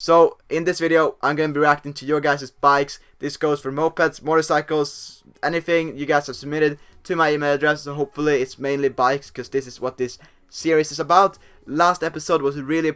So in this video, I'm going to be reacting to your guys' bikes. This goes for mopeds, motorcycles, anything you guys have submitted to my email address. So hopefully it's mainly bikes, because this is what this series is about. Last episode was really,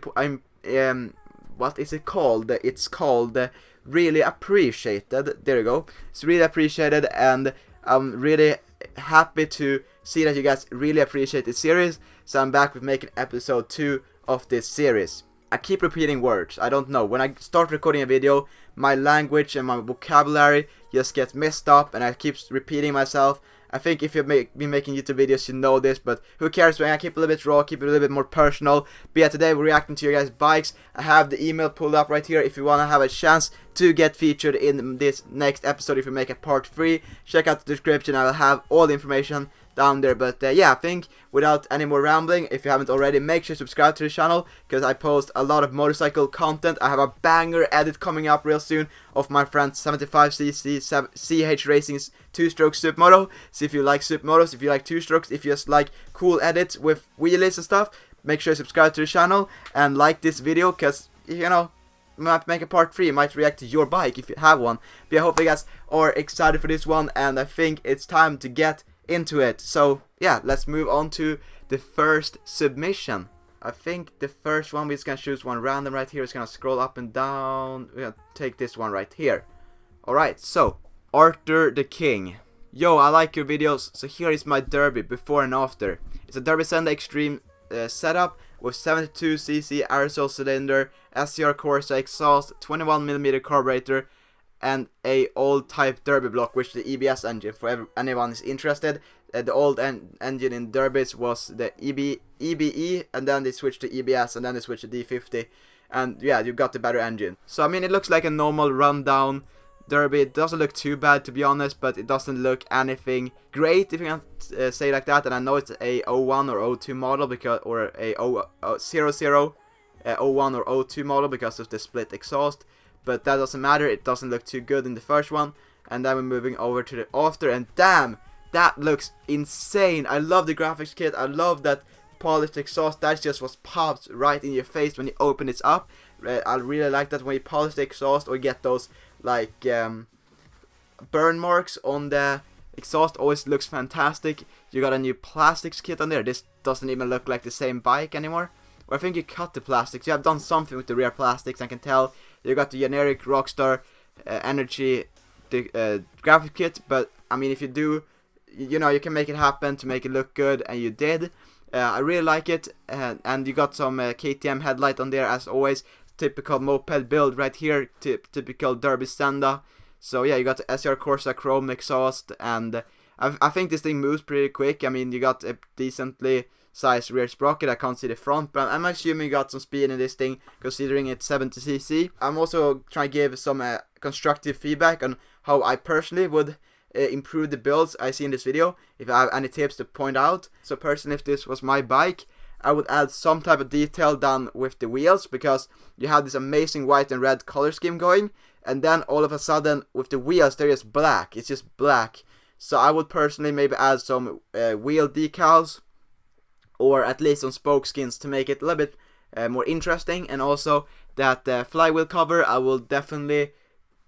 what is it called? It's called Really Appreciated. There you go. It's really appreciated, and I'm really happy to see that you guys really appreciate this series. So I'm back with making episode 2 of this series. I keep repeating words. I don't know. When I start recording a video, my language and my vocabulary just gets messed up, and I keep repeating myself. I think if you've been making YouTube videos, you know this, but who cares? When I keep it a little bit raw, keep it a little bit more personal. But yeah, today we're reacting to your guys' bikes. I have the email pulled up right here. If you want to have a chance to get featured in this next episode, if you make a part 3, check out the description. I will have all the information down there. But yeah, I think without any more rambling, if you haven't already, make sure to subscribe to the channel, because I post a lot of motorcycle content. I have a banger edit coming up real soon of my friend 75cc CH Racing's 2-stroke supermoto. So if you like supermotos, if you like 2-strokes, if you just like cool edits with wheelies and stuff, make sure to subscribe to the channel and like this video, because you know, might make a part 3, might react to your bike if you have one. But I hope you guys are excited for this one, and I think it's time to get into it. So yeah, let's move on to the first submission. I think the first one, we're just gonna choose one random right here. It's gonna scroll up and down. We're gonna take this one right here. Alright, so Arthur the King. Yo, I like your videos, so here is my derby before and after. It's a Derby Senda Extreme setup with 72cc aerosol cylinder, SCR Corsa exhaust, 21mm carburetor, and a old type derby block, which the EBS engine, for anyone is interested. The old engine in derbies was the EBE, and then they switched to EBS, and then they switched to D50, and yeah, you got the better engine. So I mean, it looks like a normal rundown derby. It doesn't look too bad, to be honest, but it doesn't look anything great, if you can say like that. And I know it's a 01 or 02 model, because, or a 00 01 or 02 model, because of the split exhaust. But that doesn't matter, it doesn't look too good in the first one. And then we're moving over to the after, and damn, that looks insane. I love the graphics kit, I love that polished exhaust. That just was popped right in your face when you open it up. I really like that when you polish the exhaust or get those like burn marks on the exhaust. Always looks fantastic. You got a new plastics kit on there. This doesn't even look like the same bike anymore. Or I think you cut the plastics. You have done something with the rear plastics, I can tell. You got the generic Rockstar Energy graphic kit, but I mean, if you do, you know, you can make it happen to make it look good, and you did. I really like it, and you got some KTM headlight on there as always. Typical moped build right here, typical Derby Senda. So yeah, you got the SR Corsa Chrome exhaust, and I think this thing moves pretty quick. I mean, you got a decently sized rear sprocket. I can't see the front, but I'm assuming you got some speed in this thing, considering it's 70cc. I'm also trying to give some constructive feedback on how I personally would improve the builds I see in this video, if I have any tips to point out. So personally, if this was my bike, I would add some type of detail done with the wheels, because you have this amazing white and red color scheme going, and then all of a sudden with the wheels they're just black. It's just black. So I would personally maybe add some wheel decals, or at least some spoke skins, to make it a little bit more interesting. And also that flywheel cover, I will definitely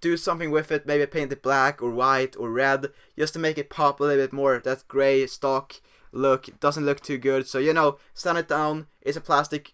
do something with it, maybe paint it black or white or red, just to make it pop a little bit more. That gray stock look, it doesn't look too good. So, you know, sand it down. It's a plastic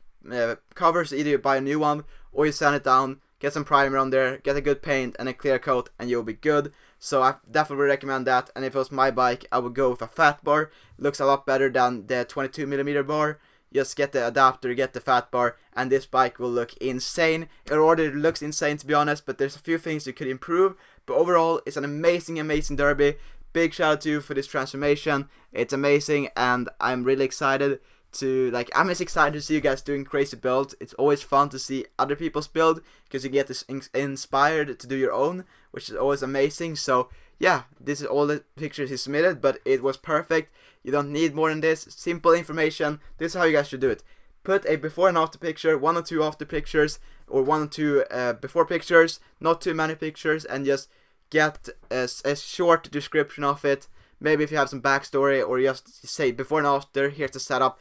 cover, so either you buy a new one or you sand it down, get some primer on there, get a good paint and a clear coat, and you'll be good. So I definitely recommend that. And if it was my bike, I would go with a fat bar. It looks a lot better than the 22mm bar. Just get the adapter, get the fat bar, and this bike will look insane. It already looks insane, to be honest, but there's a few things you could improve. But overall, it's an amazing derby. Big shout out to you for this transformation. It's amazing, and I'm really excited to, like, I'm just excited to see you guys doing crazy builds. It's always fun to see other people's build, because you get this inspired to do your own, which is always amazing. So yeah, this is all the pictures he submitted, but it was perfect. You don't need more than this. Simple information. This is how you guys should do it. Put a before and after picture, 1 or 2 after pictures, or 1 or 2 before pictures, not too many pictures, and just get a short description of it. Maybe if you have some backstory, or just say before and after, here's the setup.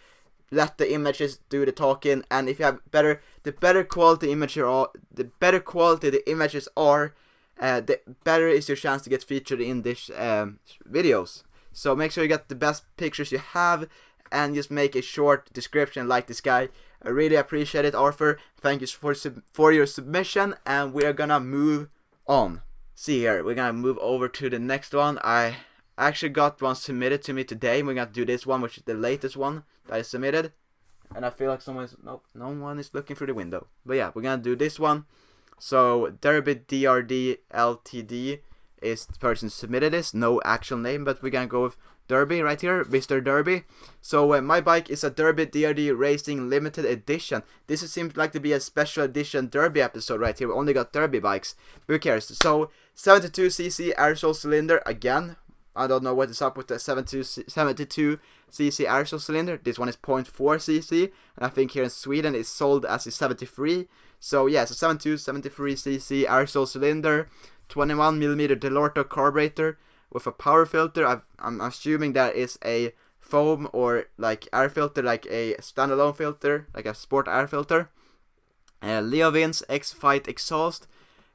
Let the images do the talking, and if you have better the better quality the images are, the better is your chance to get featured in this videos. So make sure you get the best pictures you have, and just make a short description like this guy. I really appreciate it, Arthur. Thank you for your submission, and we are gonna move on. See here, we're gonna move over to the next one. I actually got one submitted to me today. We're gonna do this one, which is the latest one that I submitted. And I feel like no one is looking through the window. But yeah, we're gonna do this one. So Derby DRD Ltd is the person who submitted this. No actual name, but we're gonna go with Derby right here, Mr. Derby. So my bike is a Derby DRD Racing limited edition. This seems like to be a special edition Derby episode right here. We only got Derby bikes. Who cares? So 72cc aerosol cylinder again. I don't know what is up with the 72cc aerosol cylinder. This one is 0.4cc, and I think here in Sweden it's sold as a 73. So yeah, so 73cc aerosol cylinder, 21mm Delorto carburetor with a power filter. I'm assuming that is a foam or like air filter, like a standalone filter, like a sport air filter. Leovins X-Fight exhaust.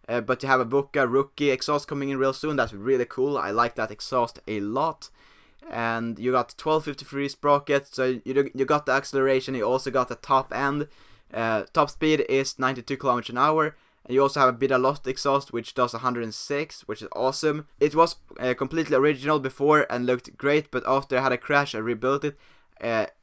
But you have a Buka Rookie exhaust coming in real soon. That's really cool. I like that exhaust a lot. And you got 1253 sprocket, so you got the acceleration. You also got the top end. Top speed is 92 km an hour. And you also have a bit of lost exhaust, which does 106, which is awesome. It was completely original before and looked great, but after I had a crash, I rebuilt it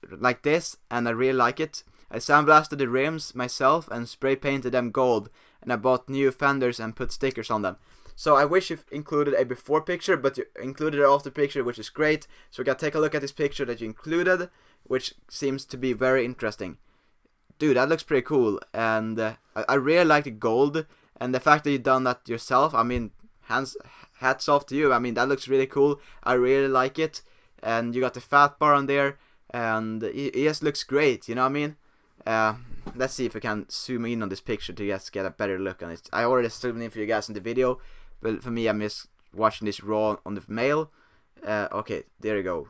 like this, and I really like it. I sandblasted the rims myself and spray painted them gold, and I bought new fenders and put stickers on them. So I wish you included a before picture, but you included an after picture, which is great. So we gotta take a look at this picture that you included, which seems to be very interesting. Dude, that looks pretty cool, and I really like the gold, and the fact that you've done that yourself, I mean, hats off to you. I mean, that looks really cool. I really like it, and you got the fat bar on there, and it just looks great, you know what I mean? Let's see if we can zoom in on this picture to just get a better look on it. I already zoomed in for you guys in the video, but for me, I'm just watching this raw on the mail. Okay, there you go.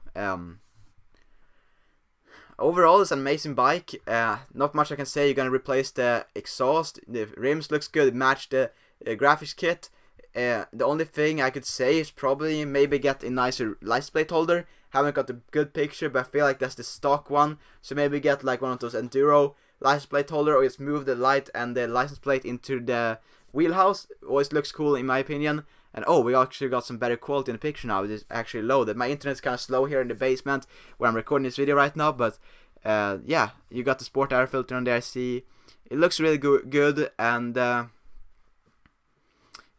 Overall, it's an amazing bike. Not much I can say. You're gonna replace the exhaust. The rims looks good. Match the graphics kit. The only thing I could say is probably maybe get a nicer license plate holder. Haven't got a good picture, but I feel like that's the stock one. So maybe get like one of those enduro license plate holder, or just move the light and the license plate into the wheelhouse. Always looks cool in my opinion. And oh, we actually got some better quality in the picture now. It is actually loaded. My internet's kind of slow here in the basement where I'm recording this video right now, but yeah, you got the sport air filter on there. I see it looks really good, and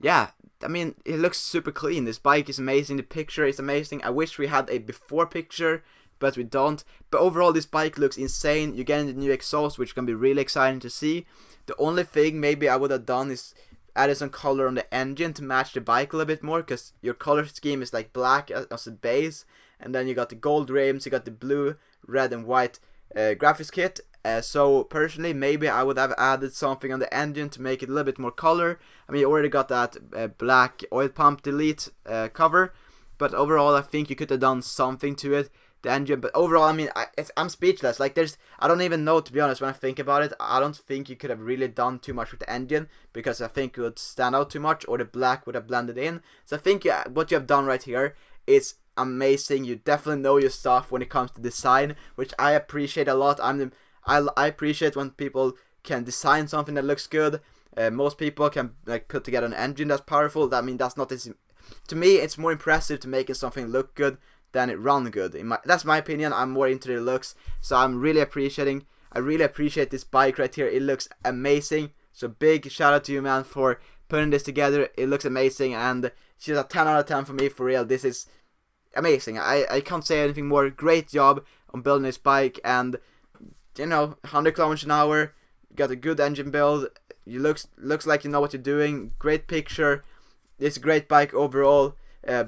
yeah, I mean, it looks super clean. This bike is amazing. The picture is amazing. I wish we had a before picture, but we don't. But overall, this bike looks insane. You're getting the new exhaust, which can be really exciting to see. The only thing maybe I would have done is added some color on the engine to match the bike a little bit more, because your color scheme is like black as a base, and then you got the gold rims, you got the blue, red and white graphics kit. So personally, maybe I would have added something on the engine to make it a little bit more color. I mean, you already got that black oil pump delete cover, but overall I think you could have done something to it, the engine. But overall, I mean, I'm speechless. Like, I don't even know, to be honest. When I think about it, I don't think you could have really done too much with the engine, because I think it would stand out too much, or the black would have blended in. So I think what you have done right here is amazing. You definitely know your stuff when it comes to design, which I appreciate a lot. I appreciate when people can design something that looks good. Most people can like put together an engine that's powerful. I mean, that's not this. To me, it's more impressive to making something look good than it run good. That's my opinion. I'm more into the looks, so I really appreciate this bike right here. It looks amazing. So big shout out to you, man, for putting this together. It looks amazing, and she's a 10 out of 10 for me, for real. This is amazing. I can't say anything more. Great job on building this bike, and you know, 100 kilometers an hour. Got a good engine build. You looks like you know what you're doing. Great picture. This is a great bike overall.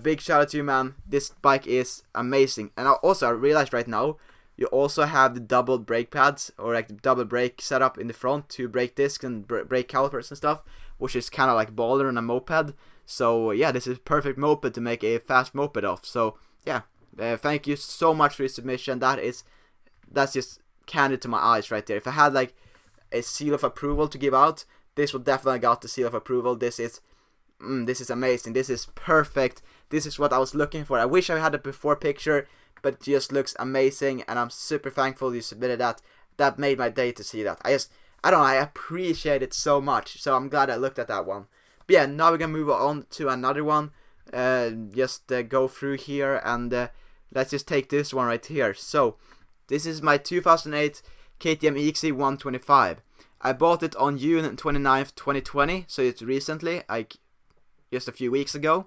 Big shout out to you, man. This bike is amazing. And I realized right now, you also have the double brake pads, or like the double brake setup in the front, to brake discs and brake calipers and stuff, which is kind of like baller on a moped. So yeah, this is perfect moped to make a fast moped off. So yeah, thank you so much for your submission. That's just candid to my eyes right there. If I had like a seal of approval to give out, this will definitely got the seal of approval. This is amazing. This is perfect. This is what I was looking for. I wish I had a before picture, but it just looks amazing, and I'm super thankful you submitted that. That made my day to see that. I don't know, I appreciate it so much. So I'm glad I looked at that one. But yeah, now we're gonna move on to another one. Just go through here, and let's just take this one right here. So this is my 2008 KTM EXC 125. I bought it on June 29th, 2020, so it's recently, like just a few weeks ago.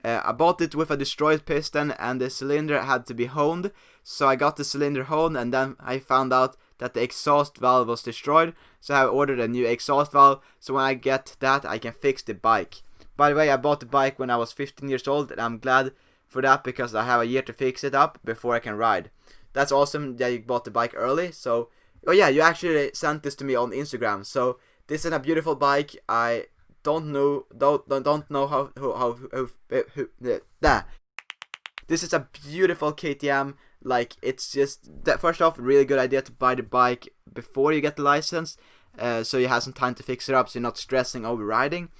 I bought it with a destroyed piston, and the cylinder had to be honed. So I got the cylinder honed, and then I found out that the exhaust valve was destroyed. So I ordered a new exhaust valve, so when I get that, I can fix the bike. By the way, I bought the bike when I was 15 years old, and I'm glad for that because I have a year to fix it up before I can ride. That's awesome that you bought the bike early. So, oh yeah, you actually sent this to me on Instagram. So this is a beautiful bike. I don't know This is a beautiful KTM. Like, it's just that, first off, really good idea to buy the bike before you get the license, so you have some time to fix it up, so you're not stressing over riding.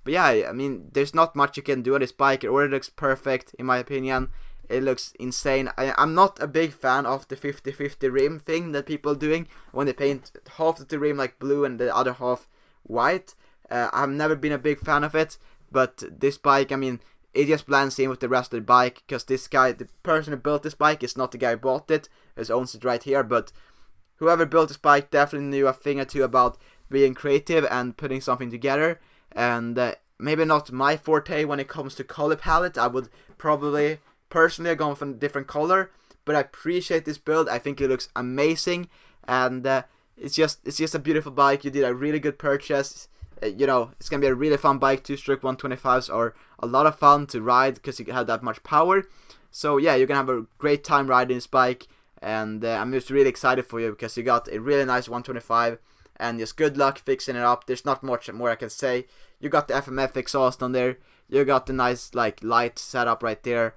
But yeah, I mean, there's not much you can do on this bike. It already looks perfect, in my opinion. It looks insane. I'm not a big fan of the 50-50 rim thing that people are doing when they paint half of the rim like blue and the other half white. I've never been a big fan of it, but this bike, I mean, it just blends in with the rest of the bike, because this guy, the person who built this bike, is not the guy who bought it. He owns it right here, but whoever built this bike definitely knew a thing or two about being creative and putting something together. And maybe not my forte when it comes to color palette. I would probably personally go for a different color, but I appreciate this build. I think it looks amazing, and it's just a beautiful bike. You did a really good purchase. You know, it's gonna be a really fun bike. Two-stroke 125s are a lot of fun to ride because you have that much power. So yeah, you're gonna have a great time riding this bike, and I'm just really excited for you because you got a really nice 125, and just good luck fixing it up. There's not much more I can say. You got the FMF exhaust on there. You got the nice like light setup right there.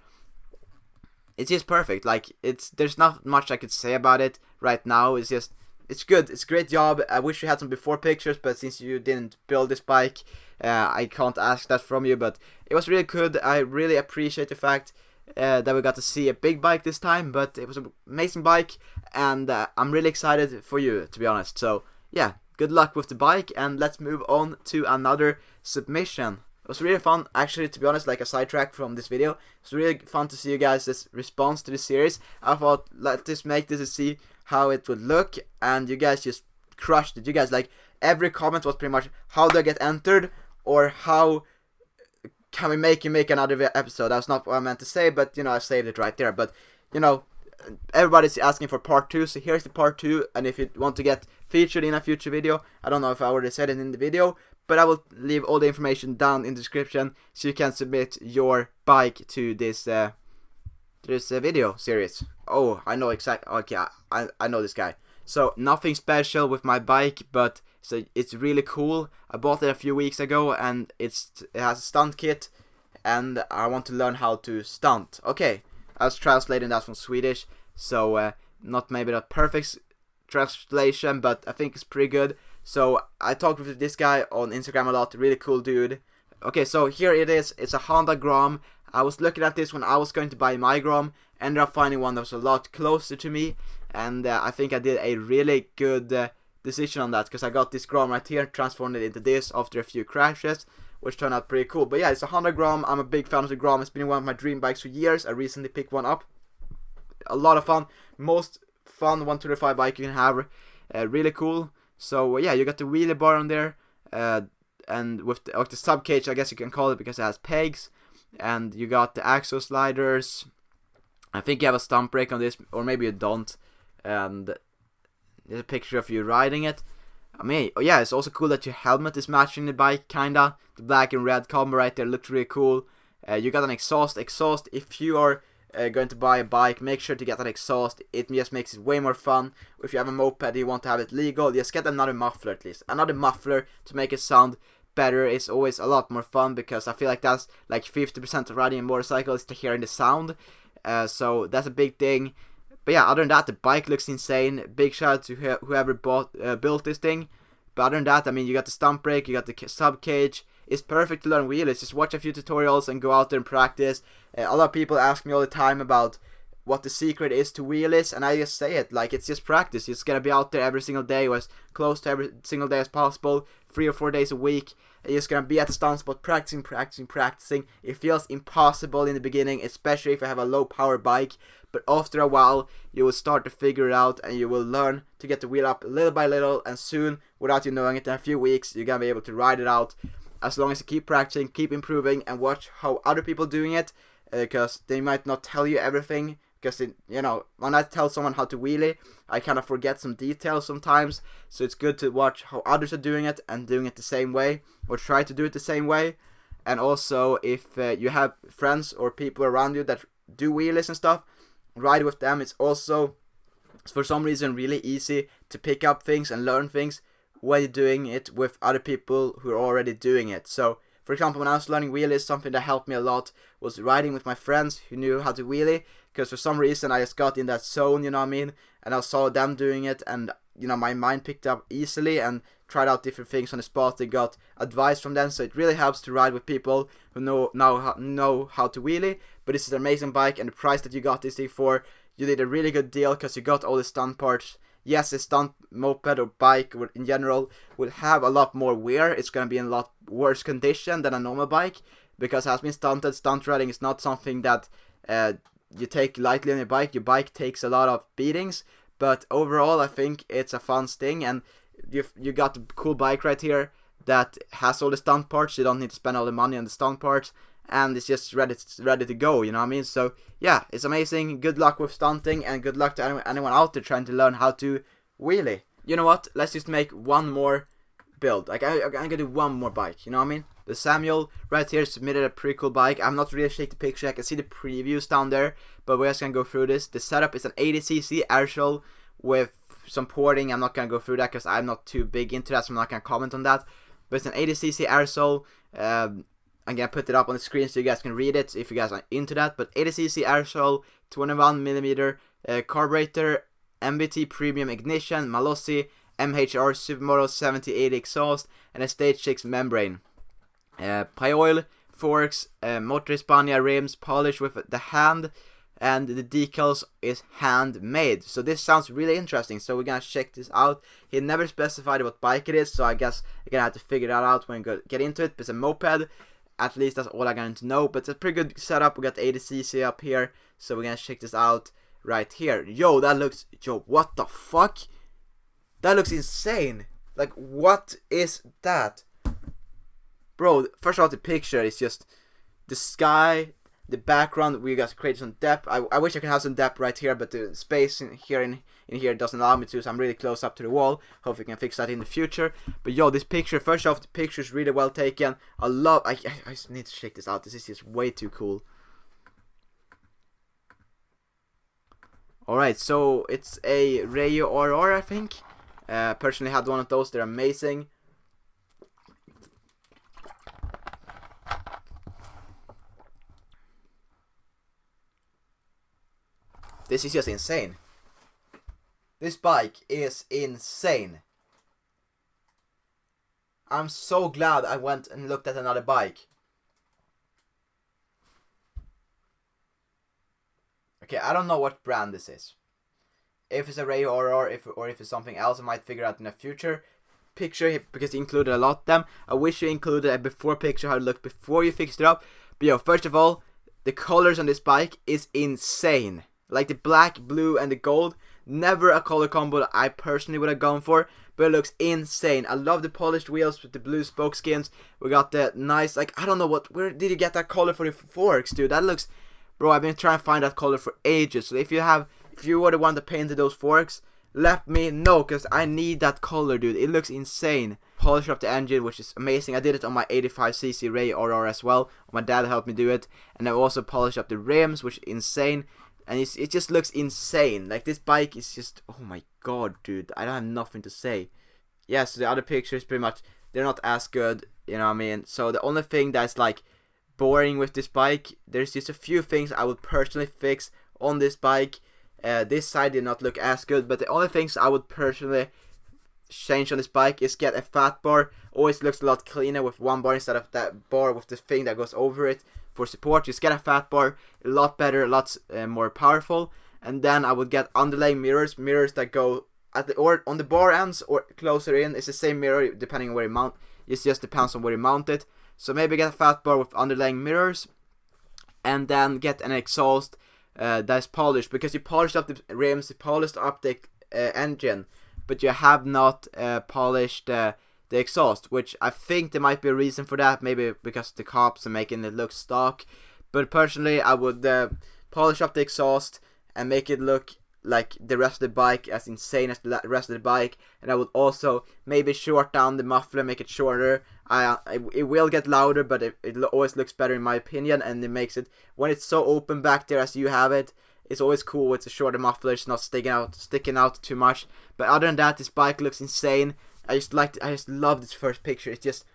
It's just perfect. Like, there's not much I could say about it right now. It's good. It's a great job. I wish you had some before pictures, but since you didn't build this bike, I can't ask that from you. But it was really good. I really appreciate the fact that we got to see a big bike this time. But it was an amazing bike, and I'm really excited for you, to be honest. So yeah, good luck with the bike, and let's move on to another submission. It was really fun, actually, to be honest, like a sidetrack from this video. It's really fun to see you guys' response to this series. I thought, let's make this to see how it would look, and you guys just crushed it. You guys, like, every comment was pretty much, how do I get entered, or how can we make another episode. That's not what I meant to say, but, you know, I saved it right there. But, you know, everybody's asking for part 2, so here's the part 2, and if you want to get featured in a future video, I don't know if I already said it in the video, but I will leave all the information down in the description so you can submit your bike to this video series. Oh, I know exactly. Okay, I know this guy. So nothing special with my bike, but it's really cool. I bought it a few weeks ago, and it has a stunt kit, and I want to learn how to stunt. Okay, I was translating that from Swedish, so maybe not perfect translation, but I think it's pretty good. So I talked with this guy on Instagram a lot. Really cool dude. Okay, so here it is. It's a Honda Grom. I was looking at this when I was going to buy my Grom. Ended up finding one that was a lot closer to me, and I think I did a really good decision on that, because I got this Grom right here, transformed it into this after a few crashes, which turned out pretty cool. But yeah, it's a Honda Grom. I'm a big fan of the Grom. It's been one of my dream bikes for years. I recently picked one up. A lot of fun. Most fun 125 bike you can have. Really cool. So yeah, you got the wheelie bar on there, and with the sub cage, I guess you can call it, because it has pegs, and you got the axle sliders. I think you have a stump brake on this, or maybe you don't. And there's a picture of you riding it. I mean, oh yeah, it's also cool that your helmet is matching the bike, kinda. The black and red combo right there looks really cool. You got an exhaust. If you are going to buy a bike, make sure to get that exhaust. It just makes it way more fun. If you have a moped, you want to have it legal, just get another muffler at least. Another muffler to make it sound better is always a lot more fun, because I feel like that's like 50% of riding a motorcycle is to hearing the sound. So that's a big thing. But yeah, other than that, the bike looks insane. Big shout out to whoever built this thing. But other than that, I mean, you got the stump brake, you got the sub cage. It's perfect to learn wheelies. Just watch a few tutorials and go out there and practice. A lot of people ask me all the time about what the secret is to wheelies, and I just say it like it's just practice. You're just gonna be out there every single day, or as close to every single day as possible, 3 or 4 days a week. And you're just gonna be at the stunt spot practicing. It feels impossible in the beginning, especially if you have a low power bike. But after a while, you will start to figure it out, and you will learn to get the wheel up little by little. And soon, without you knowing it, in a few weeks, you're gonna be able to ride it out. As long as you keep practicing, keep improving, and watch how other people doing it, because they might not tell you everything. Because, you know, when I tell someone how to wheelie, I kind of forget some details sometimes. So it's good to watch how others are doing it and doing it the same way, or try to do it the same way. And also, if you have friends or people around you that do wheelies and stuff, ride with them. It's also, for some reason, really easy to pick up things and learn things when you're doing it with other people who are already doing it. So, for example, when I was learning wheelies, something that helped me a lot was riding with my friends who knew how to wheelie. Because for some reason I just got in that zone, you know what I mean? And I saw them doing it, and you know, my mind picked up easily and tried out different things on the spot and got advice from them. So it really helps to ride with people who know how to wheelie. But this is an amazing bike, and the price that you got this thing for, you did a really good deal because you got all the stunt parts. Yes, a stunt moped or bike in general will have a lot more wear. It's going to be in a lot worse condition than a normal bike, because it has been stunted. Stunt riding is not something that you take lightly on your bike. Your bike takes a lot of beatings, but overall I think it's a fun thing, and you got a cool bike right here that has all the stunt parts. You don't need to spend all the money on the stunt parts, and it's just ready to go, you know what I mean? So yeah, it's amazing. Good luck with stunting, and good luck to anyone out there trying to learn how to wheelie. You know what, let's just make one more build. Like I'm gonna do one more bike, you know what I mean? The Samuel right here submitted a pretty cool bike. I'm not really shaking the picture, I can see the previews down there, but we're just gonna go through this. The setup is an 80cc airshow with some porting. I'm not gonna go through that because I'm not too big into that, so I'm not gonna comment on that. But it's an 80cc airshow. I'm gonna put it up on the screen so you guys can read it if you guys are into that. But 80cc airshow, 21mm carburetor, MBT premium ignition, Malossi MHR Supermoto 7080 exhaust, and a stage 6 membrane. Pioil forks, Motor Hispania rims, polished with the hand, and the decals is handmade. So this sounds really interesting, so we're gonna check this out. He never specified what bike it is, so I guess you're gonna have to figure that out when you get into it. But it's a moped, at least that's all I'm going to know. But it's a pretty good setup. We got the 80cc up here, so we're gonna check this out right here. Yo, what the fuck? That looks insane. Like, what is that? Bro, first of all, the picture is just the sky, the background. We got to create some depth. I wish I could have some depth right here, but the space in here doesn't allow me to, so I'm really close up to the wall. Hope we can fix that in the future. But yo, this picture, first off, the picture is really well taken. I just need to check this out. This is just way too cool. Alright, so it's a Rayo Oro, I think. Personally had one of those. They're amazing. This is just insane. This bike is insane. I'm so glad I went and looked at another bike. Okay, I don't know what brand this is. If it's a Rayo Oro or if it's something else, I might figure out in the future. Picture, because he included a lot of them. I wish you included a before picture, how it looked before you fixed it up. But yo, first of all, the colors on this bike is insane. Like the black, blue, and the gold. Never a color combo that I personally would have gone for, but it looks insane. I love the polished wheels with the blue spoke skins. We got the nice, like, I don't know where did you get that color for the forks, dude? That looks, bro, I've been trying to find that color for ages. So if you were the one that painted those forks, let me know, because I need that color, dude. It looks insane. Polish up the engine, which is amazing. I did it on my 85cc Rayo Oro as well. My dad helped me do it. And I also polished up the rims, which is insane. And it just looks insane. Like, this bike is just, oh my god, dude. I don't have nothing to say. Yeah, so the other pictures pretty much, they're not as good, you know what I mean? So the only thing that's like boring with this bike, there's just a few things I would personally fix on this bike. this side did not look as good, but the only things I would personally change on this bike is get a fat bar. Always looks a lot cleaner with one bar instead of that bar with the thing that goes over it for support. Just get a fat bar, a lot better, a lot more powerful. And then I would get underlaying mirrors that go at the or on the bar ends or closer in. It's the same mirror depending on where you mount. It just depends on where you mount it. So maybe get a fat bar with underlaying mirrors, and then get an exhaust that's polished, because you polished up the rims, you polished up the engine, but you have not polished the exhaust, which I think there might be a reason for that, maybe because the cops are making it look stock. But personally, I would polish up the exhaust and make it look like the rest of the bike, as insane as the rest of the bike. And I would also maybe short down the muffler, make it shorter. It will get louder, but it always looks better in my opinion, and it makes it, when it's so open back there as you have it, it's always cool with the shorter muffler. It's not sticking out too much. But other than that, this bike looks insane. I just love this first picture. It's just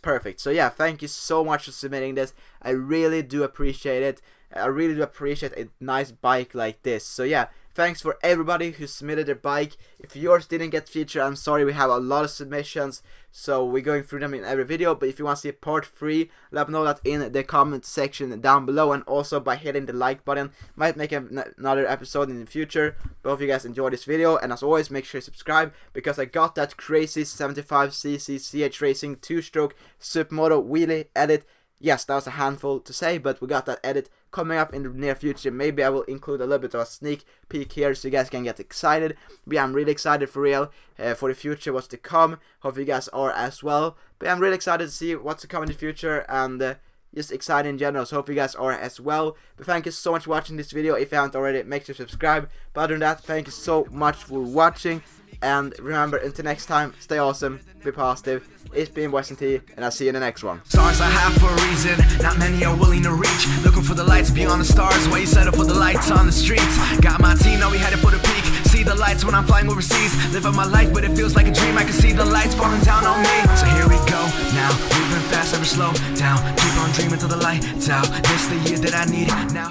perfect. So yeah, thank you so much for submitting this. I really do appreciate it. I really do appreciate a nice bike like this. So yeah, thanks for everybody who submitted their bike. If yours didn't get featured, I'm sorry. We have a lot of submissions, so we're going through them in every video. But if you want to see part 3, let me know that in the comment section down below, and also by hitting the like button. Might make another episode in the future. But hope you guys enjoyed this video, and as always, make sure you subscribe, because I got that crazy 75cc CH Racing 2-stroke supermoto wheelie edit. Yes, that was a handful to say, but we got that edit coming up in the near future. Maybe I will include a little bit of a sneak peek here so you guys can get excited. But yeah, I'm really excited for real for the future, what's to come. Hope you guys are as well. But yeah, I'm really excited to see what's to come in the future, and just excited in general. So hope you guys are as well. But thank you so much for watching this video. If you haven't already, make sure to subscribe. But other than that, thank you so much for watching. And remember, until next time, stay awesome, be positive. It's been Weston T, and I'll see you in the next one. Stars I have for a reason, not many are willing to reach. Looking for the lights beyond the stars, why you settle for the lights on the streets. Got my team, now we headed for the peak. See the lights when I'm flying overseas. Live out my life, but it feels like a dream. I can see the lights falling down on me. So here we go, now moving fast, never slow down. Keep on dreaming till the lights out. This the year that I need now.